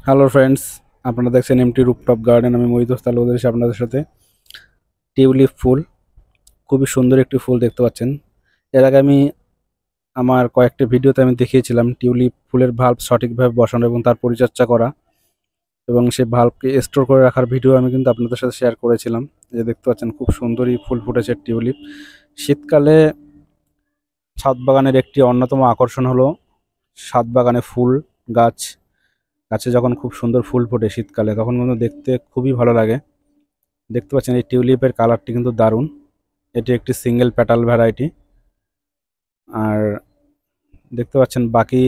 Hello friends, আপনারা দেখছেন MT rooftop garden. আমি মহিত তালুকদার এসে আপনাদের সাথে টিউলিপ ফুল, খুবই সুন্দর একটি ফুল দেখতে পাচ্ছেন। এর আগে আমি আমার কয়েকটি ভিডিওতে আমি দেখিয়েছিলাম টিউলিপ ফুলের ভাল্ব সঠিকভাবে বসানো এবং তার পরিচর্যা করা, এবং সেই ভাল্বকে স্টোর করে রাখার ভিডিও আমি কিন্তু আপনাদের সাথে শেয়ার করেছিলাম। যে দেখতে পাচ্ছেন খুব সুন্দরই ফুল ফুটেছে টিউলিপ। শীতকালে ছাদ বাগানের একটি অন্যতম আকর্ষণ হলো ছাদ বাগানে ফুল গাছ, গাছে যখন খুব সুন্দর ফুল ফোটে শীতকালে, তখন কিন্তু দেখতে খুবই ভালো লাগে। দেখতে পাচ্ছেন এই টিউলিপের কালারটি কিন্তু দারুণ। এটি একটি সিঙ্গেল প্যাটাল ভ্যারাইটি। আর দেখতে পাচ্ছেন বাকি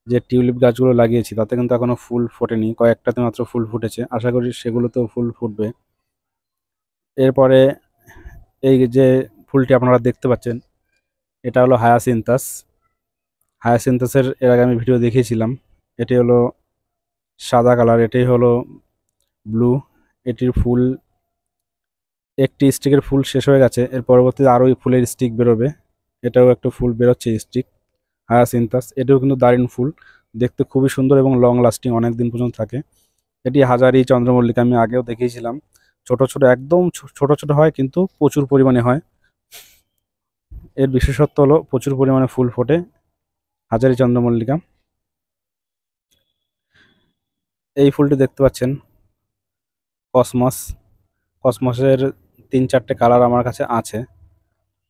যে টিউলিপ গাছগুলো লাগিয়েছি তাতে কিন্তু এখনো ফুল ফোটেনি, কয়েকটাতে মাত্র ফুল ফুটেছে। আশা করি সেগুলোতেও ফুল ফুটবে। এরপরে এই যে ফুলটি আপনারা দেখতে পাচ্ছেন, এটা হলো হায়াসিন্থাস। হায়াসিন্থাসের এর আগে আমি ভিডিও দেখিয়েছিলাম। এটি হলো সাদা কালার, এটি হলো ব্লু। এটির ফুল, একটি স্টিকের ফুল শেষ হয়ে গেছে, এর পরবর্তীতে আরও ফুলের স্টিক বেরোবে। এটাও একটা ফুল বেরোচ্ছে স্টিক, হায়াসিন্থাস। এটাও কিন্তু দারুণ ফুল, দেখতে খুবই সুন্দর এবং লং লাস্টিং, অনেক দিন পর্যন্ত থাকে। এটি হাজারি চন্দ্রমল্লিকা, আমি আগেও দেখিয়েছিলাম। ছোট ছোট, একদম ছোট ছোট হয় কিন্তু প্রচুর পরিমাণে হয়। এর বিশেষত্ব হলো প্রচুর পরিমাণে ফুল ফোটে হাজারি চন্দ্রমল্লিকা। এই ফুলটি দেখতে পাচ্ছেন কসমস। কসমসের 3-4টে কালার আমার কাছে আছে।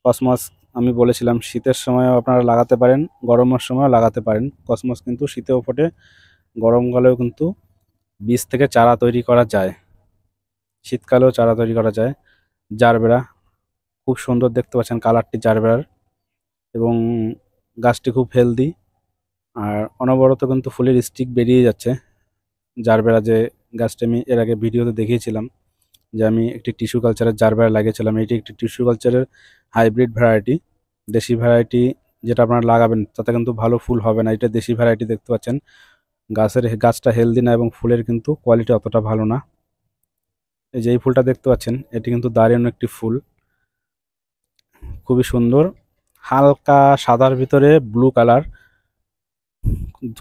কসমস আমি বলেছিলাম শীতের সময়ও আপনারা লাগাতে পারেন, গরমের সময়ও লাগাতে পারেন। কসমস কিন্তু শীতেও ফোটে, গরমকালেও কিন্তু বীজ থেকে চারা তৈরি করা যায়, শীতকালেও চারা তৈরি করা যায়। জারবেরা, খুব সুন্দর দেখতে পাচ্ছেন কালারটি জারবেরার, এবং গাছটি খুব হেলদি। আর অনবরত কিন্তু ফুলের স্টিক বেরিয়ে যাচ্ছে। জারবেরা যে গাছটি আমি এর আগে ভিডিওতে দেখিয়েছিলাম, যে আমি একটি টিস্যু কালচারের জারবেরা লাগিয়েছিলাম। এটি একটি টিস্যু কালচারের হাইব্রিড ভ্যারাইটি। দেশি ভ্যারাইটি যেটা আপনারা লাগাবেন তাতে কিন্তু ভালো ফুল হবে না। এটা দেশি ভ্যারাইটি, দেখতে পাচ্ছেন গাছটা হেলদি না এবং ফুলের কিন্তু কোয়ালিটি অতটা ভালো না। এই যে এই ফুলটা দেখতে পাচ্ছেন, এটি কিন্তু দারুণ একটি ফুল, খুবই সুন্দর, হালকা সাদার ভিতরে ব্লু কালার,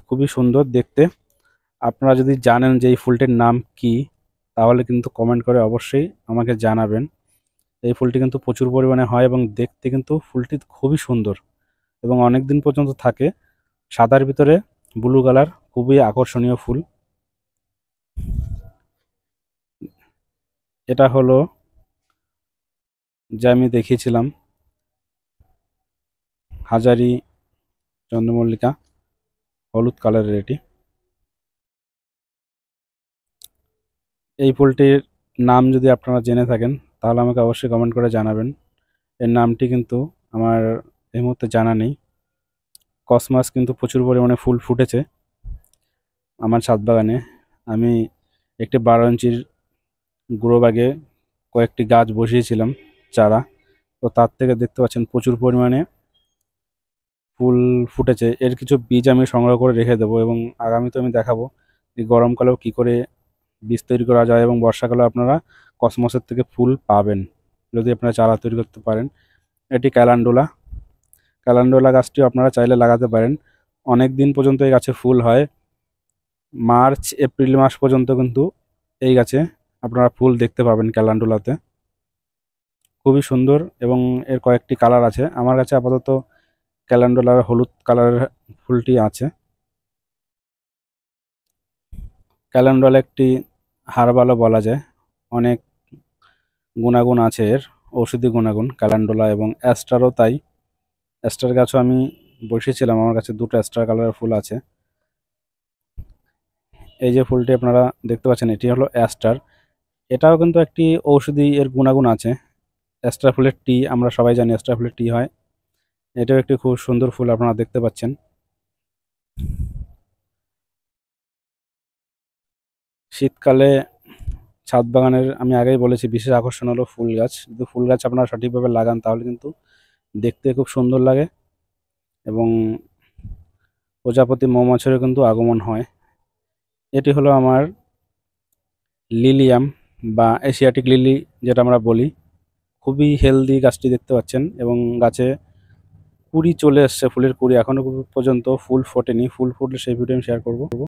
খুবই সুন্দর দেখতে। আপনারা যদি জানেন যে এই ফুলটির নাম কি, তাহলে কিন্তু কমেন্ট করে অবশ্যই আমাকে জানাবেন। এই ফুলটি কিন্তু প্রচুর পরিমাণে হয় এবং দেখতে কিন্তু ফুলটি খুবই সুন্দর এবং অনেক দিন পর্যন্ত থাকে। সাদার ভিতরে ব্লু কালার, খুবই আকর্ষণীয় ফুল। এটা হলো যা আমি দেখিয়েছিলাম হাজারি চন্দ্রমল্লিকা, হলুদ কালারের এটি। এই ফুলটির নাম যদি আপনারা জেনে থাকেন তাহলে আমাকে অবশ্যই কমেন্ট করে জানাবেন। এর নামটি কিন্তু আমার এই মুহূর্তে জানা নেই। কসমাস কিন্তু প্রচুর পরিমাণে ফুল ফুটেছে আমার ছাদ বাগানে। আমি একটি 12 ইঞ্চির গ্রো ব্যাগে কয়েকটি গাছ বসিয়েছিলাম চারা, তো তার থেকে দেখতে পাচ্ছেন প্রচুর পরিমাণে ফুল ফুটেছে। এর কিছু বীজ আমি সংগ্রহ করে রেখে দেবো এবং আগামীতে আমি দেখাবো যে গরমকালেও কী করে বীজ তৈরি করা যায় এবং বর্ষাকালে আপনারা কসমসের থেকে ফুল পাবেন যদি আপনারা চারা তৈরি করতে পারেন। এটি ক্যালান্ডুলা। ক্যালান্ডুলা গাছটিও আপনারা চাইলে লাগাতে পারেন, অনেক দিন পর্যন্ত এই গাছে ফুল হয়। মার্চ এপ্রিল মাস পর্যন্ত কিন্তু এই গাছে আপনারা ফুল দেখতে পাবেন ক্যালান্ডুলাতে, খুবই সুন্দর। এবং এর কয়েকটি কালার আছে, আমার কাছে আপাতত ক্যালেন্ডুলার হলুদ কালারের ফুলটি আছে। ক্যালেন্ডুলা একটি হার্বালও বলা যায়, অনেক গুণাগুণ আছে এর, ঔষধি গুণাগুণ ক্যালেন্ডুলা, এবং অ্যাস্টারও তাই। অ্যাস্টার গাছও আমি বসিয়েছিলাম, আমার কাছে 2টো অ্যাস্টার কালারের ফুল আছে। এই যে ফুলটি আপনারা দেখতে পাচ্ছেন এটি হলো অ্যাস্টার, এটাও কিন্তু একটি ঔষধি এর গুণাগুণ আছে। অ্যাস্টার ফুলের টি আমরা সবাই জানি, অ্যাস্টার ফুলের টি হয়। এটাও একটি খুব সুন্দর ফুল আপনারা দেখতে পাচ্ছেন। শীতকালে ছাদ বাগানের আমি আগেই বলেছি বিশেষ আকর্ষণ হলো ফুল গাছ। যদি ফুল গাছ আপনারা সঠিকভাবে লাগান তাহলে কিন্তু দেখতে খুব সুন্দর লাগে এবং প্রজাপতি মৌমাছিরও কিন্তু আগমন হয়। এটি হলো আমার লিলিয়াম বা এশিয়াটিক লিলি যেটা আমরা বলি, খুবই হেলদি গাছটি দেখতে পাচ্ছেন, এবং গাছে কুড়ি চলে এসছে, ফুলের কুড়ি এখনো পর্যন্ত ফুল ফোটেনি। ফুল ফুটলে সেই ভিডিও আমি শেয়ার করব।